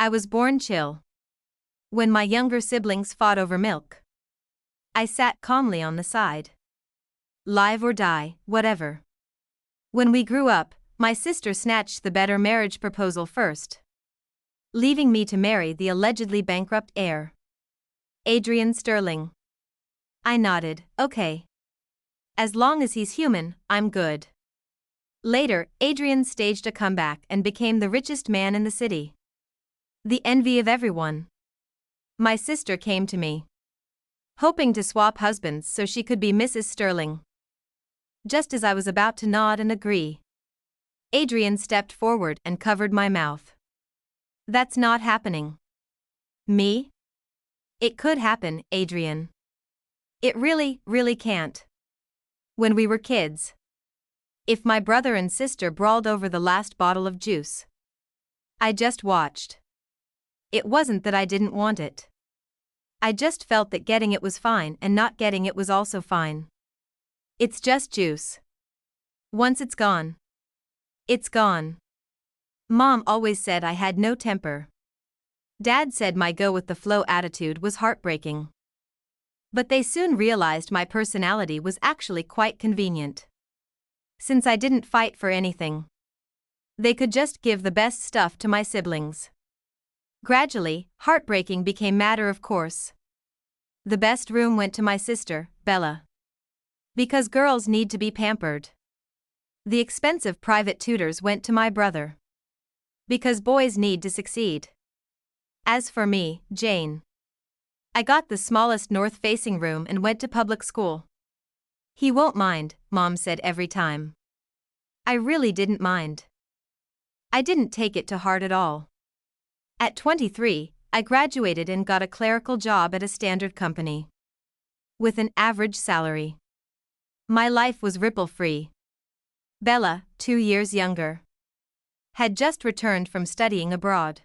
I was born chill. When my younger siblings fought over milk, I sat calmly on the side. Live or die, whatever. When we grew up, my sister snatched the better marriage proposal first, leaving me to marry the allegedly bankrupt heir. Adrian Sterling. I nodded, okay. As long as he's human, I'm good. Later, Adrian staged a comeback and became the richest man in the city. The envy of everyone. My sister came to me, hoping to swap husbands so she could be Mrs. Sterling. Just as I was about to nod and agree, Adrian stepped forward and covered my mouth. That's not happening. Me? It could happen, Adrian. It really, really can't. When we were kids, if my brother and sister brawled over the last bottle of juice, I just watched. It wasn't that I didn't want it. I just felt that getting it was fine and not getting it was also fine. It's just juice. Once it's gone, it's gone. Mom always said I had no temper. Dad said my go-with-the-flow attitude was heartbreaking. But they soon realized my personality was actually quite convenient. Since I didn't fight for anything, they could just give the best stuff to my siblings. Gradually, heartbreaking became matter of course. The best room went to my sister, Bella. Because girls need to be pampered. The expensive private tutors went to my brother. Because boys need to succeed. As for me, Jane, I got the smallest north-facing room and went to public school. He won't mind, Mom said every time. I really didn't mind. I didn't take it to heart at all. At 23, I graduated and got a clerical job at a standard company, with an average salary. My life was ripple-free. Bella, 2 years younger, had just returned from studying abroad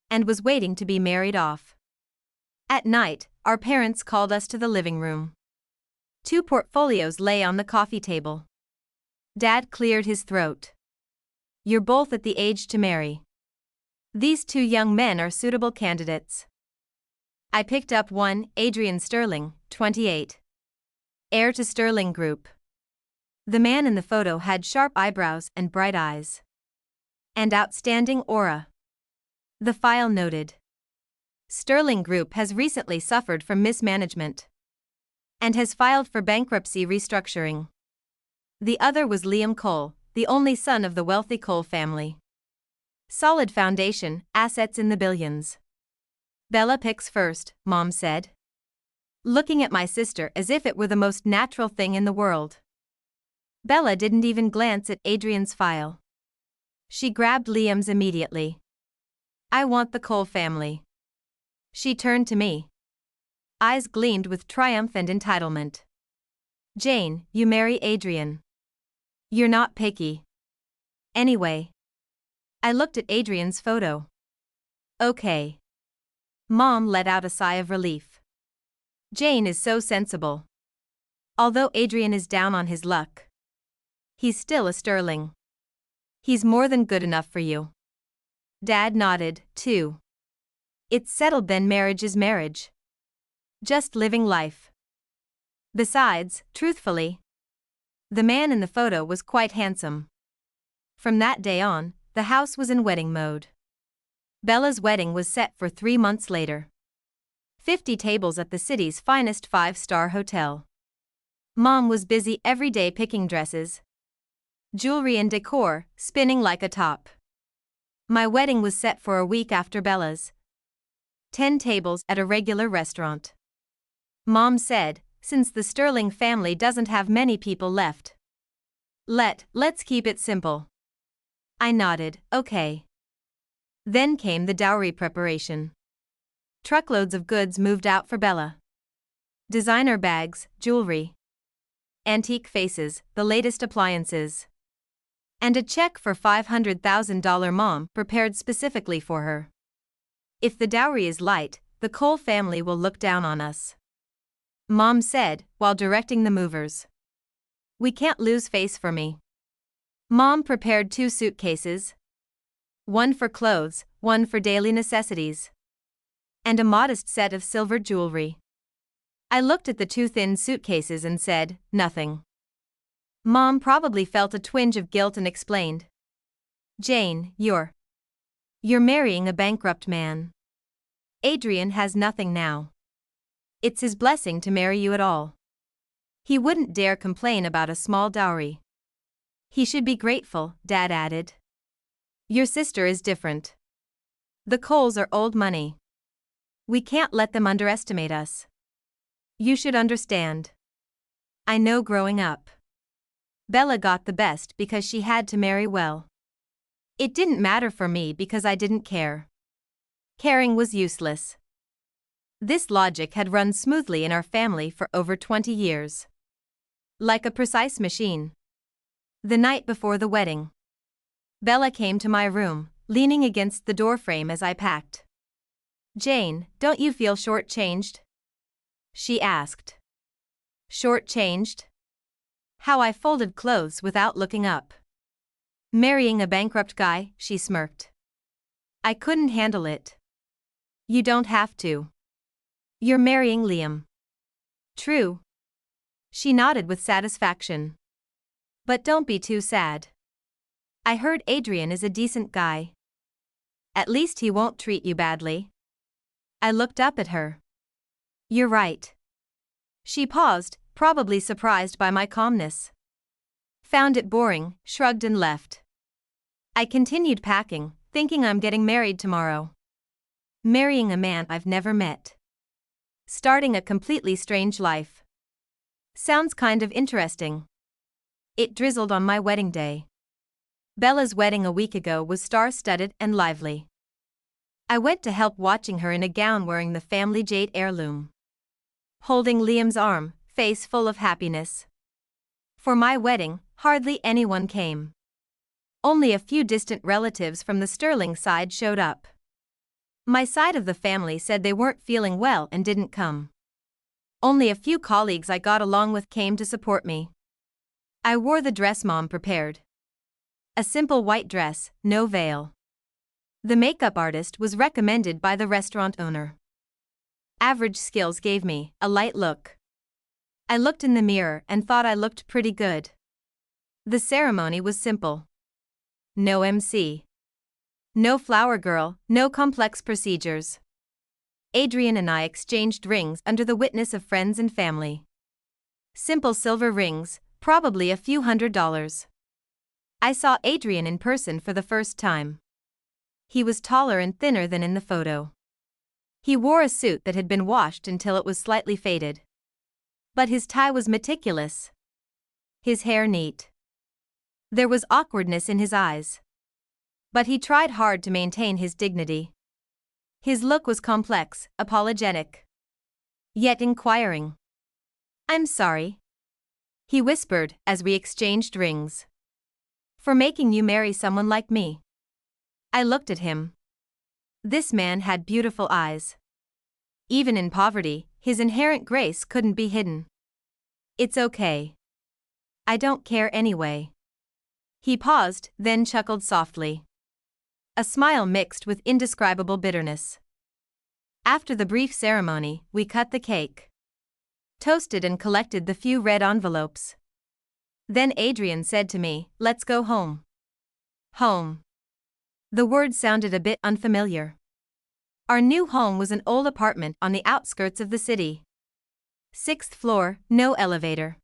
and was waiting to be married off. At night, our parents called us to the living room. 2 portfolios lay on the coffee table. Dad cleared his throat. You're both at the age to marry. These 2 young men are suitable candidates. I picked up one, Adrian Sterling, 28. Heir to Sterling Group. The man in the photo had sharp eyebrows and bright eyes. And outstanding aura. The file noted. Sterling Group has recently suffered from mismanagement and has filed for bankruptcy restructuring. The other was Liam Cole, the only son of the wealthy Cole family. Solid foundation, assets in the billions. Bella picks first, Mom said, looking at my sister as if it were the most natural thing in the world. Bella didn't even glance at Adrian's file. She grabbed Liam's immediately. I want the Cole family. She turned to me. Eyes gleamed with triumph and entitlement. Jane, you marry Adrian. You're not picky. Anyway. I looked at Adrian's photo. Okay. Mom let out a sigh of relief. Jane is so sensible. Although Adrian is down on his luck, he's still a Sterling. He's more than good enough for you. Dad nodded, too. It's settled then, marriage is marriage. Just living life. Besides, truthfully, the man in the photo was quite handsome. From that day on, the house was in wedding mode. Bella's wedding was set for 3 months later. 50 tables at the city's finest 5-star hotel. Mom was busy every day picking dresses, jewelry and decor, spinning like a top. My wedding was set for a week after Bella's. 10 tables at a regular restaurant. Mom said, since the Sterling family doesn't have many people left, let's keep it simple. I nodded, okay. Then came the dowry preparation. Truckloads of goods moved out for Bella. Designer bags, jewelry, antique faces, the latest appliances. And a check for $500,000 Mom prepared specifically for her. If the dowry is light, the Cole family will look down on us, Mom said, while directing the movers. We can't lose face for me. Mom prepared 2 suitcases, One for clothes, one for daily necessities. And a modest set of silver jewelry. I looked at the two thin suitcases and said, nothing. Mom probably felt a twinge of guilt and explained. Jane, you're marrying a bankrupt man. Adrian has nothing now. It's his blessing to marry you at all. He wouldn't dare complain about a small dowry. He should be grateful, Dad added. Your sister is different. The Coles are old money. We can't let them underestimate us. You should understand. I know growing up. Bella got the best because she had to marry well. It didn't matter for me because I didn't care. Caring was useless. This logic had run smoothly in our family for over 20 years. Like a precise machine. The night before the wedding, Bella came to my room, leaning against the doorframe as I packed. Jane, don't you feel short-changed? She asked. Short-changed? How I folded clothes without looking up. Marrying a bankrupt guy, she smirked. I couldn't handle it. You don't have to. You're marrying Liam. True. She nodded with satisfaction. But don't be too sad. I heard Adrian is a decent guy. At least he won't treat you badly. I looked up at her. You're right. She paused, probably surprised by my calmness. Found it boring, shrugged and left. I continued packing, thinking I'm getting married tomorrow. Marrying a man I've never met. Starting a completely strange life. Sounds kind of interesting. It drizzled on my wedding day. Bella's wedding a week ago was star-studded and lively. I went to help watching her in a gown wearing the family jade heirloom. Holding Liam's arm, face full of happiness. For my wedding, hardly anyone came. Only a few distant relatives from the Sterling side showed up. My side of the family said they weren't feeling well and didn't come. Only a few colleagues I got along with came to support me. I wore the dress Mom prepared. A simple white dress, no veil. The makeup artist was recommended by the restaurant owner. Average skills gave me a light look. I looked in the mirror and thought I looked pretty good. The ceremony was simple. No MC. No flower girl, no complex procedures. Adrian and I exchanged rings under the witness of friends and family. Simple silver rings, probably a few $100s. I saw Adrian in person for the first time. He was taller and thinner than in the photo. He wore a suit that had been washed until it was slightly faded. But his tie was meticulous. His hair neat. There was awkwardness in his eyes. But he tried hard to maintain his dignity. His look was complex, apologetic. Yet inquiring. I'm sorry. He whispered as we exchanged rings. For making you marry someone like me. I looked at him. This man had beautiful eyes. Even in poverty, his inherent grace couldn't be hidden. It's okay. I don't care anyway. He paused, then chuckled softly. A smile mixed with indescribable bitterness. After the brief ceremony, we cut the cake. Toasted and collected the few red envelopes. Then Adrian said to me, let's go home. Home. The word sounded a bit unfamiliar. Our new home was an old apartment on the outskirts of the city. 6th floor, no elevator.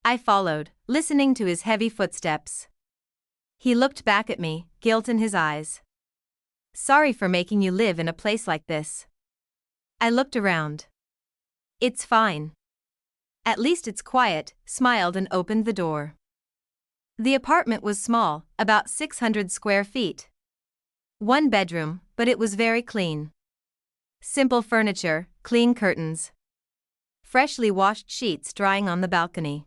I followed, listening to his heavy footsteps. He looked back at me, guilt in his eyes. Sorry for making you live in a place like this. I looked around. It's fine. At least it's quiet, smiled and opened the door. The apartment was small, about 600 square feet. One bedroom, but it was very clean. Simple furniture, clean curtains. Freshly washed sheets drying on the balcony.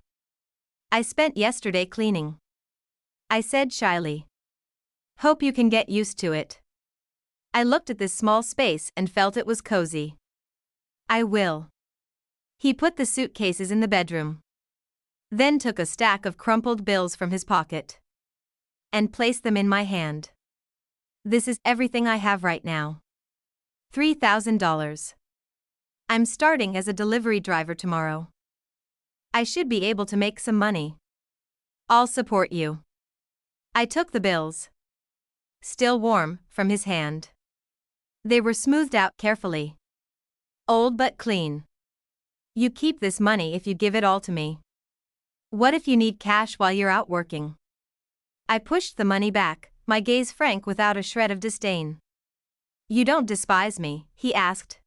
I spent yesterday cleaning. I said shyly. Hope you can get used to it. I looked at this small space and felt it was cozy. I will. He put the suitcases in the bedroom. Then took a stack of crumpled bills from his pocket. And placed them in my hand. This is everything I have right now. $3,000. I'm starting as a delivery driver tomorrow. I should be able to make some money. I'll support you. I took the bills, still warm, from his hand. They were smoothed out carefully. Old but clean. You keep this money if you give it all to me. What if you need cash while you're out working? I pushed the money back, my gaze frank without a shred of disdain. You don't despise me, he asked,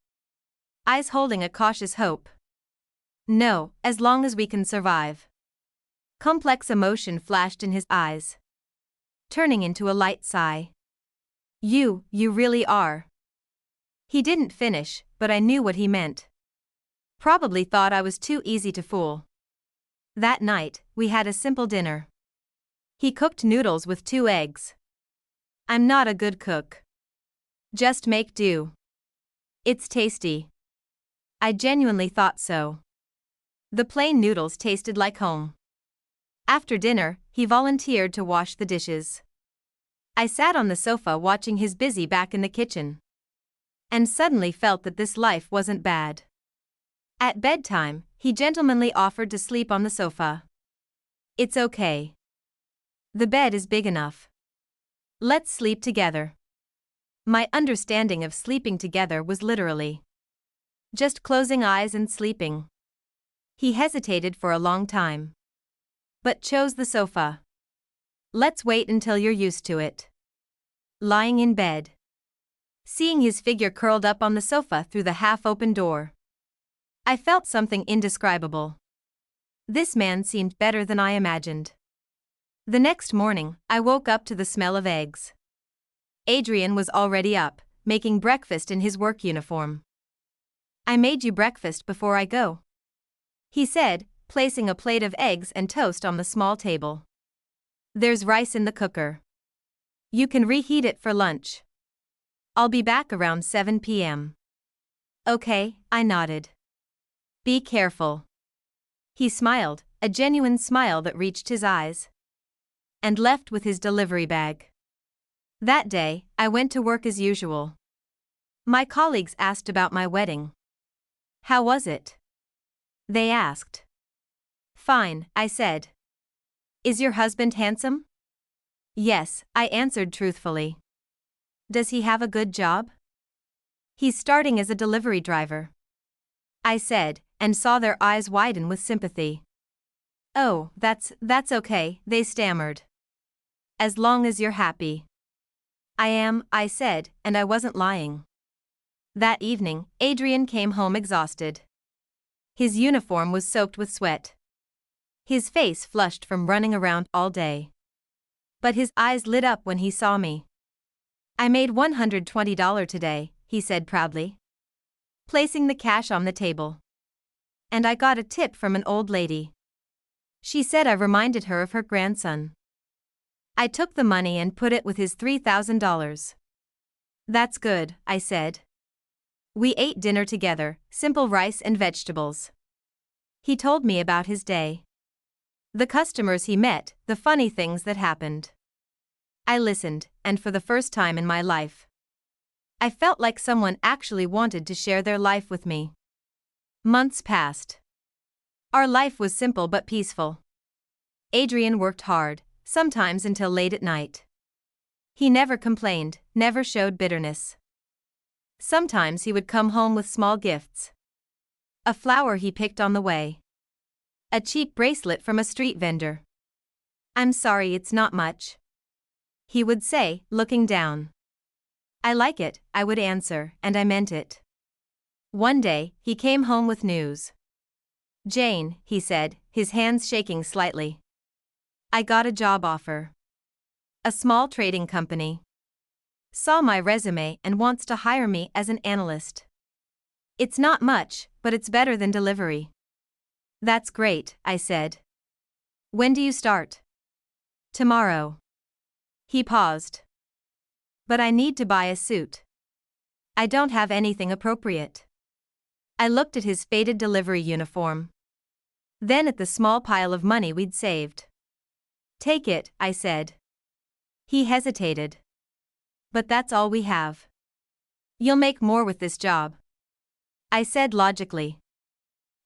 eyes holding a cautious hope. No, as long as we can survive. Complex emotion flashed in his eyes, turning into a light sigh. You really are. He didn't finish, but I knew what he meant. Probably thought I was too easy to fool. That night, we had a simple dinner. He cooked noodles with 2 eggs. I'm not a good cook. Just make do. It's tasty. I genuinely thought so. The plain noodles tasted like home. After dinner, he volunteered to wash the dishes. I sat on the sofa watching his busy back in the kitchen, and suddenly felt that this life wasn't bad. At bedtime, he gentlemanly offered to sleep on the sofa. It's okay. The bed is big enough. Let's sleep together. My understanding of sleeping together was literally just closing eyes and sleeping. He hesitated for a long time, but chose the sofa. Let's wait until you're used to it. Lying in bed, seeing his figure curled up on the sofa through the half-open door, I felt something indescribable. This man seemed better than I imagined. The next morning, I woke up to the smell of eggs. Adrian was already up, making breakfast in his work uniform. I made you breakfast before I go, he said, placing a plate of eggs and toast on the small table. There's rice in the cooker. You can reheat it for lunch. I'll be back around 7 p.m. Okay, I nodded. Be careful. He smiled, a genuine smile that reached his eyes, and left with his delivery bag. That day, I went to work as usual. My colleagues asked about my wedding. How was it? They asked. Fine, I said. Is your husband handsome? Yes, I answered truthfully. Does he have a good job? He's starting as a delivery driver, I said, and saw their eyes widen with sympathy. Oh, that's okay, they stammered. As long as you're happy. I am, I said, and I wasn't lying. That evening, Adrian came home exhausted. His uniform was soaked with sweat. His face flushed from running around all day. But his eyes lit up when he saw me. I made $120 today, he said proudly, placing the cash on the table. And I got a tip from an old lady. She said I reminded her of her grandson. I took the money and put it with his $3,000. That's good, I said. We ate dinner together, simple rice and vegetables. He told me about his day, the customers he met, the funny things that happened. I listened, and for the first time in my life, I felt like someone actually wanted to share their life with me. Months passed. Our life was simple but peaceful. Adrian worked hard, sometimes until late at night. He never complained, never showed bitterness. Sometimes he would come home with small gifts. A flower he picked on the way. A cheap bracelet from a street vendor. I'm sorry, it's not much, he would say, looking down. I like it, I would answer, and I meant it. One day, he came home with news. Jane, he said, his hands shaking slightly. I got a job offer. A small trading company saw my resume and wants to hire me as an analyst. It's not much, but it's better than delivery. That's great, I said. When do you start? Tomorrow. He paused. But I need to buy a suit. I don't have anything appropriate. I looked at his faded delivery uniform, then at the small pile of money we'd saved. Take it, I said. He hesitated. But that's all we have. You'll make more with this job, I said logically.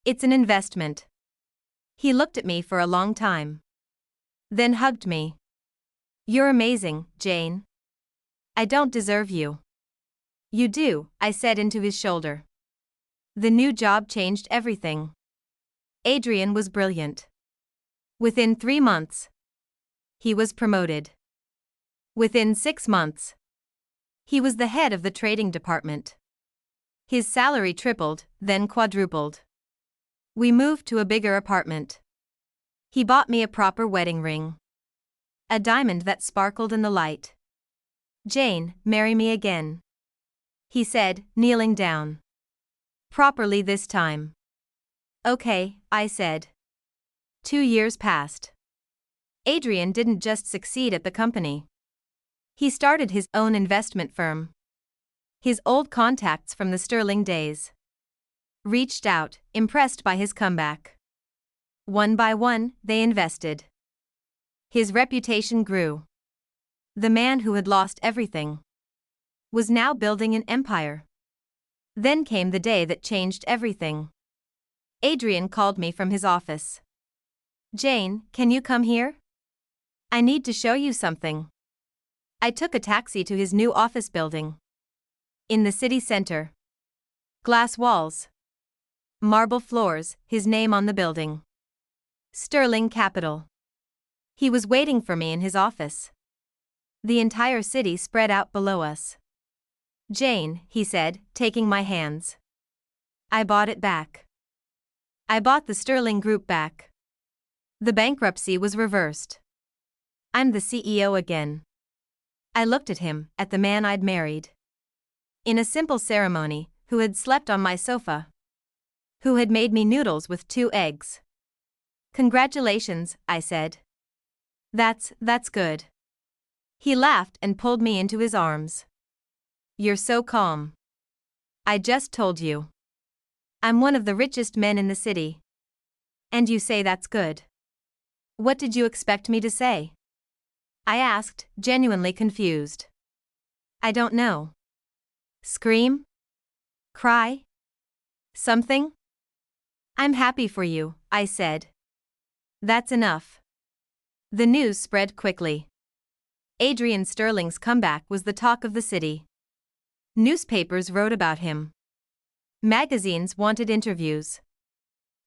It's an investment. He looked at me for a long time. Then hugged me. You're amazing, Jane. I don't deserve you. You do, I said into his shoulder. The new job changed everything. Adrian was brilliant. Within 3 months, he was promoted. Within 6 months, he was the head of the trading department. His salary tripled, then quadrupled. We moved to a bigger apartment. He bought me a proper wedding ring. A diamond that sparkled in the light. Jane, marry me again, he said, kneeling down. Properly this time. Okay, I said. 2 years passed. Adrian didn't just succeed at the company. He started his own investment firm. His old contacts from the Sterling days reached out, impressed by his comeback. One by one, they invested. His reputation grew. The man who had lost everything was now building an empire. Then came the day that changed everything. Adrian called me from his office. Jane, can you come here? I need to show you something. I took a taxi to his new office building. In the city center. Glass walls. Marble floors, his name on the building. Sterling Capital. He was waiting for me in his office. The entire city spread out below us. Jane, he said, taking my hands. I bought it back. I bought the Sterling Group back. The bankruptcy was reversed. I'm the CEO again. I looked at him, at the man I'd married. In a simple ceremony, who had slept on my sofa. Who had made me noodles with 2 eggs. Congratulations, I said. That's good. He laughed and pulled me into his arms. You're so calm. I just told you. I'm one of the richest men in the city. And you say that's good. What did you expect me to say? I asked, genuinely confused. I don't know. Scream? Cry? Something? I'm happy for you, I said. That's enough. The news spread quickly. Adrian Sterling's comeback was the talk of the city. Newspapers wrote about him. Magazines wanted interviews.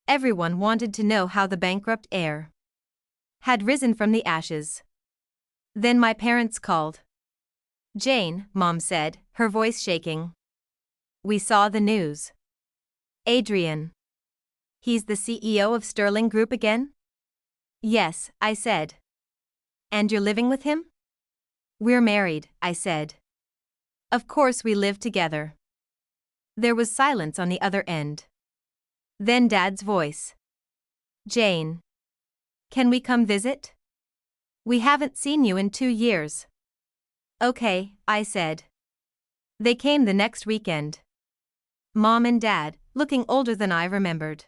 Everyone wanted to know how the bankrupt heir had risen from the ashes. Then my parents called. Jane, Mom said, her voice shaking. We saw the news. Adrian. He's the CEO of Sterling Group again? Yes, I said. And you're living with him? We're married, I said. Of course we live together. There was silence on the other end. Then Dad's voice. Jane. Can we come visit? We haven't seen you in 2 years. Okay, I said. They came the next weekend. Mom and Dad, looking older than I remembered.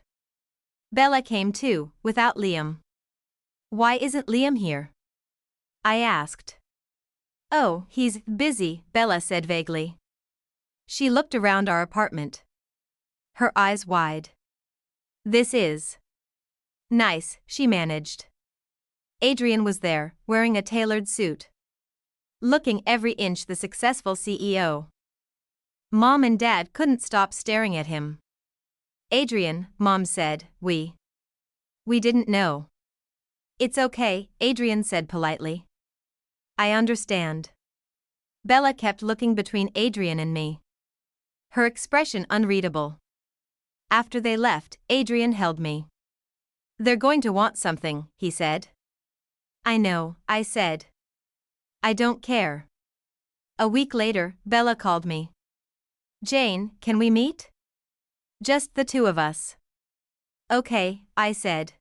Bella came too, without Liam. Why isn't Liam here? I asked. Oh, he's busy, Bella said vaguely. She looked around our apartment. Her eyes wide. This is nice, she managed. Adrian was there, wearing a tailored suit. Looking every inch the successful CEO. Mom and Dad couldn't stop staring at him. Adrian, Mom said, we didn't know. It's okay, Adrian said politely. I understand. Bella kept looking between Adrian and me. Her expression unreadable. After they left, Adrian held me. They're going to want something, he said. I know, I said. I don't care. A week later, Bella called me. Jane, can we meet? Just the 2 of us. Okay, I said.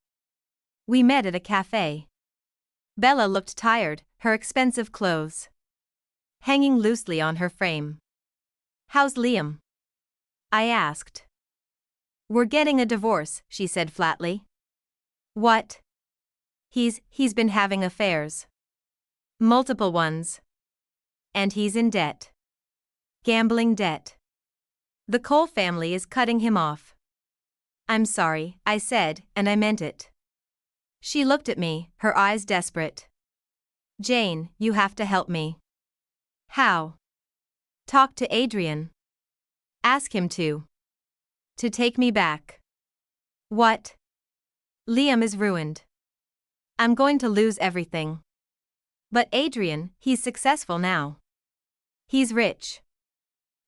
We met at a cafe. Bella looked tired, her expensive clothes hanging loosely on her frame. How's Liam? I asked. We're getting a divorce, she said flatly. What? He's been having affairs. Multiple ones. And he's in debt. Gambling debt. The Cole family is cutting him off. I'm sorry, I said, and I meant it. She looked at me, her eyes desperate. Jane, you have to help me. How? Talk to Adrian. Ask him to take me back. What? Liam is ruined. I'm going to lose everything. But Adrian, he's successful now. He's rich.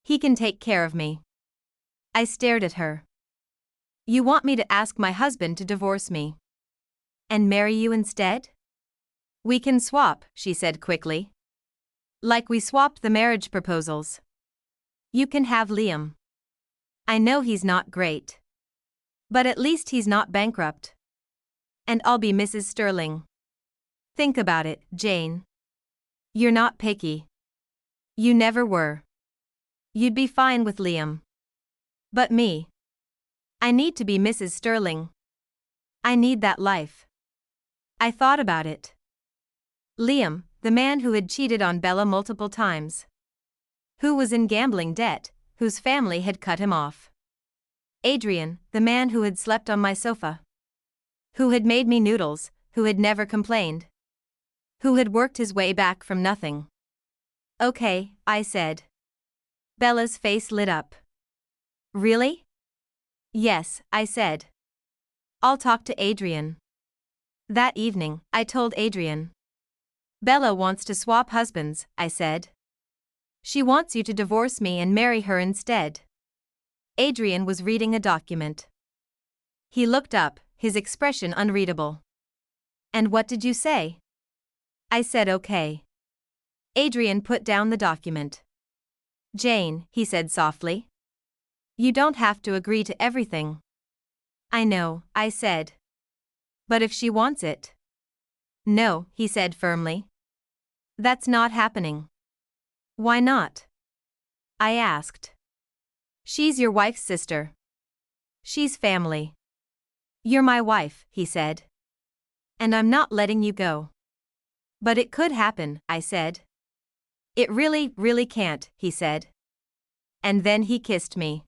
He can take care of me. I stared at her. You want me to ask my husband to divorce me? And marry you instead? We can swap, she said quickly. Like we swapped the marriage proposals. You can have Liam. I know he's not great. But at least he's not bankrupt. And I'll be Mrs. Sterling. Think about it, Jane. You're not picky. You never were. You'd be fine with Liam. But me. I need to be Mrs. Sterling. I need that life. I thought about it. Liam, the man who had cheated on Bella multiple times. Who was in gambling debt, whose family had cut him off. Adrian, the man who had slept on my sofa. Who had made me noodles, who had never complained. Who had worked his way back from nothing. Okay, I said. Bella's face lit up. Really? Yes, I said. I'll talk to Adrian. That evening, I told Adrian. Bella wants to swap husbands, I said. She wants you to divorce me and marry her instead. Adrian was reading a document. He looked up, his expression unreadable. And what did you say? I said okay. Adrian put down the document. Jane, he said softly. You don't have to agree to everything. I know, I said. But if she wants it. No, he said firmly. That's not happening. Why not? I asked. She's your wife's sister. She's family. You're my wife, he said. And I'm not letting you go. But it could happen, I said. It really, really can't, he said. And then he kissed me.